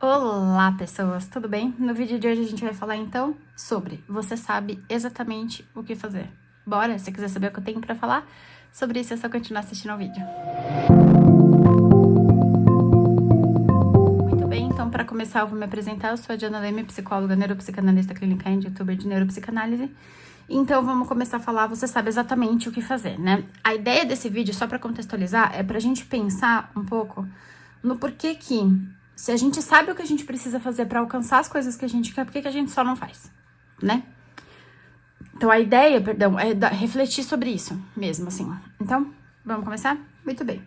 Olá, pessoas, tudo bem? No vídeo de hoje a gente vai falar então sobre você sabe exatamente o que fazer. Bora? Se quiser saber o que eu tenho pra falar sobre isso, é só continuar assistindo ao vídeo. Muito bem, então para começar eu vou me apresentar. Eu sou a Diana Leme, psicóloga, neuropsicanalista clínica e youtuber de neuropsicanálise. Então vamos começar a falar, você sabe exatamente o que fazer, né? A ideia desse vídeo, só pra contextualizar, é pra gente pensar um pouco no porquê que, se a gente sabe o que a gente precisa fazer pra alcançar as coisas que a gente quer, por que a gente só não faz, né? Então a ideia, perdão, é refletir sobre isso mesmo, assim. Então, vamos começar? Muito bem.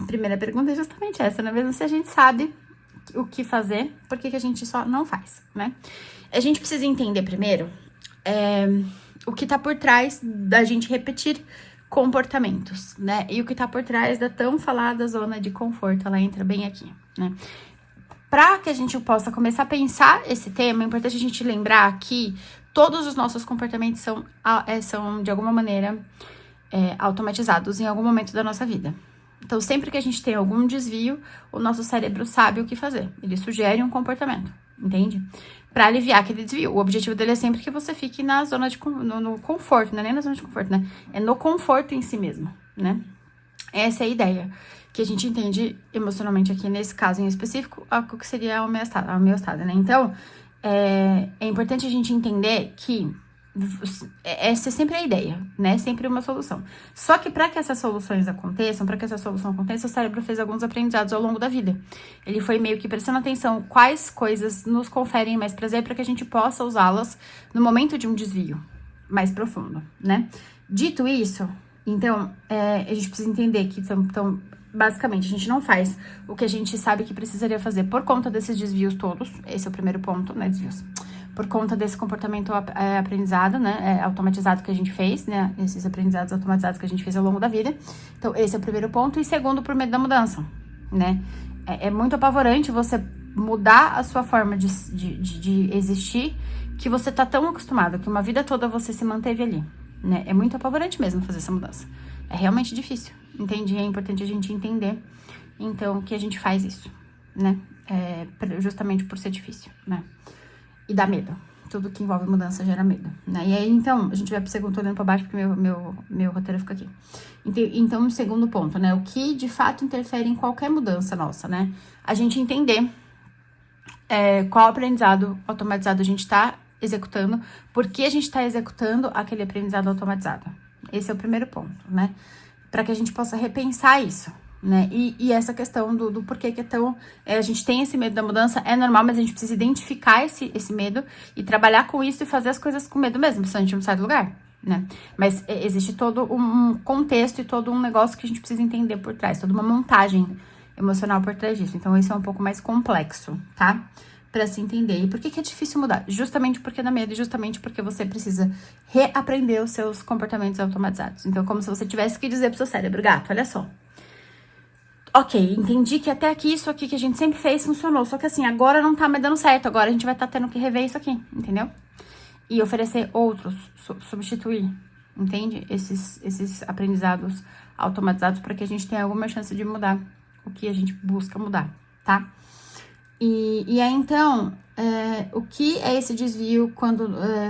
Primeira pergunta é justamente essa, né? Mesmo se a gente sabe o que fazer, por que a gente só não faz, né? A gente precisa entender primeiro o que tá por trás da gente repetir comportamentos, né? E o que tá por trás da tão falada zona de conforto, ela entra bem aqui, né? Para que a gente possa começar a pensar esse tema, é importante a gente lembrar que todos os nossos comportamentos são de alguma maneira, automatizados em algum momento da nossa vida. Então, sempre que a gente tem algum desvio, o nosso cérebro sabe o que fazer. Ele sugere um comportamento, entende? Para aliviar aquele desvio. O objetivo dele é sempre que você fique na zona de no conforto, não é nem na zona de conforto, né? É no conforto em si mesmo, né? Essa é a ideia que a gente entende emocionalmente aqui, nesse caso em específico, o que seria a homeostase, né? Então, é importante a gente entender que essa é sempre a ideia, né? Sempre uma solução. Só que para que essas soluções aconteçam, para que essa solução aconteça, o cérebro fez alguns aprendizados ao longo da vida. Ele foi meio que prestando atenção quais coisas nos conferem mais prazer para que a gente possa usá-las no momento de um desvio mais profundo, né? Dito isso, então, a gente precisa entender que, então, basicamente, a gente não faz o que a gente sabe que precisaria fazer por conta desses desvios todos. Esse é o primeiro ponto, né? Desvios. Por conta desse comportamento aprendizado, né? Automatizado que a gente fez, né? Esses aprendizados automatizados que a gente fez ao longo da vida. Então, esse é o primeiro ponto. E segundo, por medo da mudança, né? É muito apavorante você mudar a sua forma de existir, que você tá tão acostumado, que uma vida toda você se manteve ali, né? É muito apavorante mesmo fazer essa mudança. É realmente difícil, entende? É importante a gente entender, então, que a gente faz isso, né? Justamente por ser difícil, né? E dá medo. Tudo que envolve mudança gera medo, né? E aí, então, a gente vai pro segundo, olhando pra baixo, porque meu roteiro fica aqui. Então, o segundo ponto, né? O que, de fato, interfere em qualquer mudança nossa, né? A gente entender qual aprendizado automatizado a gente tá executando, por que a gente tá executando aquele aprendizado automatizado. Esse é o primeiro ponto, né? Para que a gente possa repensar isso, né? E essa questão do porquê que é tão... a gente tem esse medo da mudança, é normal, mas a gente precisa identificar esse medo e trabalhar com isso e fazer as coisas com medo mesmo, senão a gente não sai do lugar, né? Mas existe todo um contexto e todo um negócio que a gente precisa entender por trás, toda uma montagem emocional por trás disso. Então, isso é um pouco mais complexo, tá? Pra se entender. E por que é difícil mudar? Justamente porque dá medo e justamente porque você precisa reaprender os seus comportamentos automatizados. Então, como se você tivesse que dizer pro seu cérebro, gato, olha só. Ok, entendi que até aqui, isso aqui que a gente sempre fez funcionou. Só que assim, agora não tá mais dando certo. Agora a gente vai estar tendo que rever isso aqui, entendeu? E oferecer outros, substituir, entende? Esses aprendizados automatizados para que a gente tenha alguma chance de mudar o que a gente busca mudar, tá? E aí, então, o que é esse desvio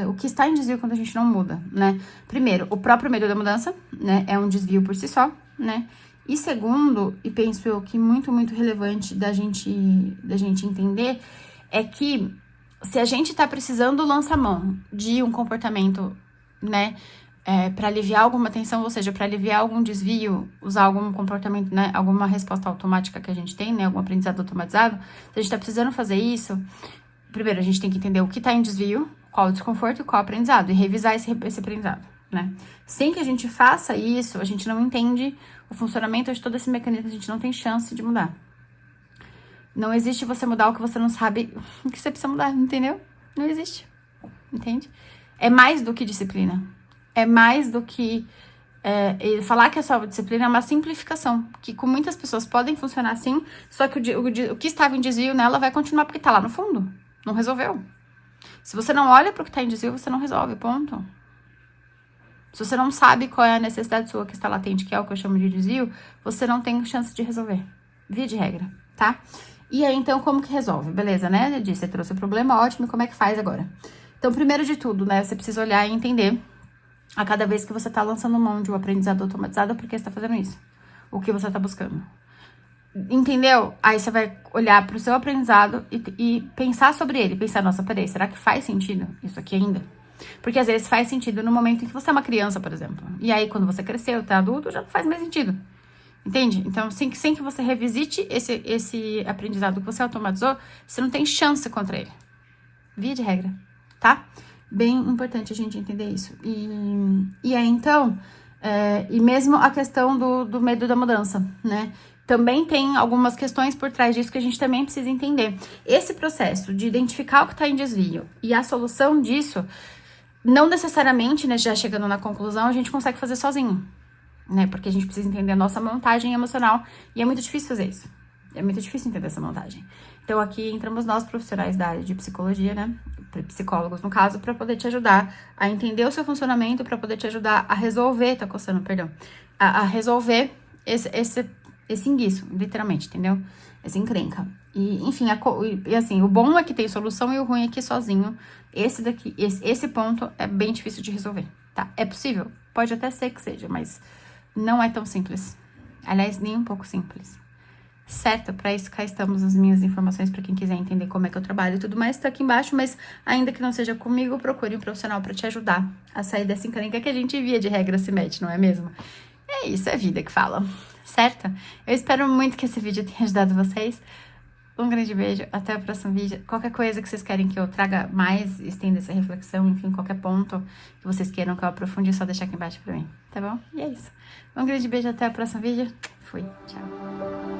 o que está em desvio quando a gente não muda, né? Primeiro, o próprio medo da mudança, né? É um desvio por si só, né? E segundo, e penso eu que muito, muito relevante da gente entender, é que se a gente tá precisando lançar mão de um comportamento, né? Para aliviar alguma tensão, ou seja, para aliviar algum desvio, usar algum comportamento, né, alguma resposta automática que a gente tem, né, algum aprendizado automatizado, se a gente tá precisando fazer isso, primeiro a gente tem que entender o que tá em desvio, qual o desconforto e qual o aprendizado, e revisar esse aprendizado, né. Sem que a gente faça isso, a gente não entende o funcionamento de todo esse mecanismo, a gente não tem chance de mudar. Não existe você mudar o que você não sabe o que você precisa mudar, entendeu? Não existe, entende? É mais do que disciplina. É mais do que... falar que é só disciplina é uma simplificação, que com muitas pessoas podem funcionar assim, só que o que estava em desvio nela vai continuar porque tá lá no fundo. Não resolveu. Se você não olha pro que tá em desvio, você não resolve, ponto. Se você não sabe qual é a necessidade sua que está latente, que é o que eu chamo de desvio, você não tem chance de resolver. Via de regra. tá? E aí, então, como que resolve? Beleza, né? Eu disse, você trouxe o problema, ótimo, e como é que faz agora? Então, primeiro de tudo, né, você precisa olhar e entender a cada vez que você tá lançando mão de um aprendizado automatizado, por que você tá fazendo isso? O que você tá buscando? Entendeu? Aí você vai olhar pro seu aprendizado e pensar sobre ele. Pensar, nossa, peraí, será que faz sentido isso aqui ainda? Porque às vezes faz sentido no momento em que você é uma criança, por exemplo. E aí, quando você cresceu, tá adulto, já não faz mais sentido. Entende? Então, sem que você revisite esse aprendizado que você automatizou, você não tem chance contra ele. Via de regra, tá? Bem importante a gente entender isso. E aí, então, e mesmo a questão do medo da mudança, né? Também tem algumas questões por trás disso que a gente também precisa entender. Esse processo de identificar o que está em desvio e a solução disso, não necessariamente, né, já chegando na conclusão, a gente consegue fazer sozinho, né? Porque a gente precisa entender a nossa montagem emocional e é muito difícil fazer isso. É muito difícil entender essa montagem. Então, aqui entramos nós, profissionais da área de psicologia, né? Psicólogos, no caso, para poder te ajudar a entender o seu funcionamento, para poder te ajudar a resolver, tá coçando, perdão, a resolver esse enguiço, literalmente, entendeu? Essa encrenca. E, enfim, assim, o bom é que tem solução e o ruim é que sozinho, esse ponto é bem difícil de resolver, tá? É possível? Pode até ser que seja, mas não é tão simples. Aliás, nem um pouco simples. Certo? Para isso, cá estamos as minhas informações para quem quiser entender como é que eu trabalho e tudo mais, tá aqui embaixo, mas ainda que não seja comigo, procure um profissional para te ajudar a sair dessa encrenca que a gente via de regra se mete, não é mesmo? É isso, é vida que fala, certo? Eu espero muito que esse vídeo tenha ajudado vocês. Um grande beijo, até o próximo vídeo. Qualquer coisa que vocês querem que eu traga mais, estenda essa reflexão, enfim, qualquer ponto que vocês queiram que eu aprofunde, é só deixar aqui embaixo pra mim, tá bom? E é isso. Um grande beijo, até o próximo vídeo. Fui, tchau.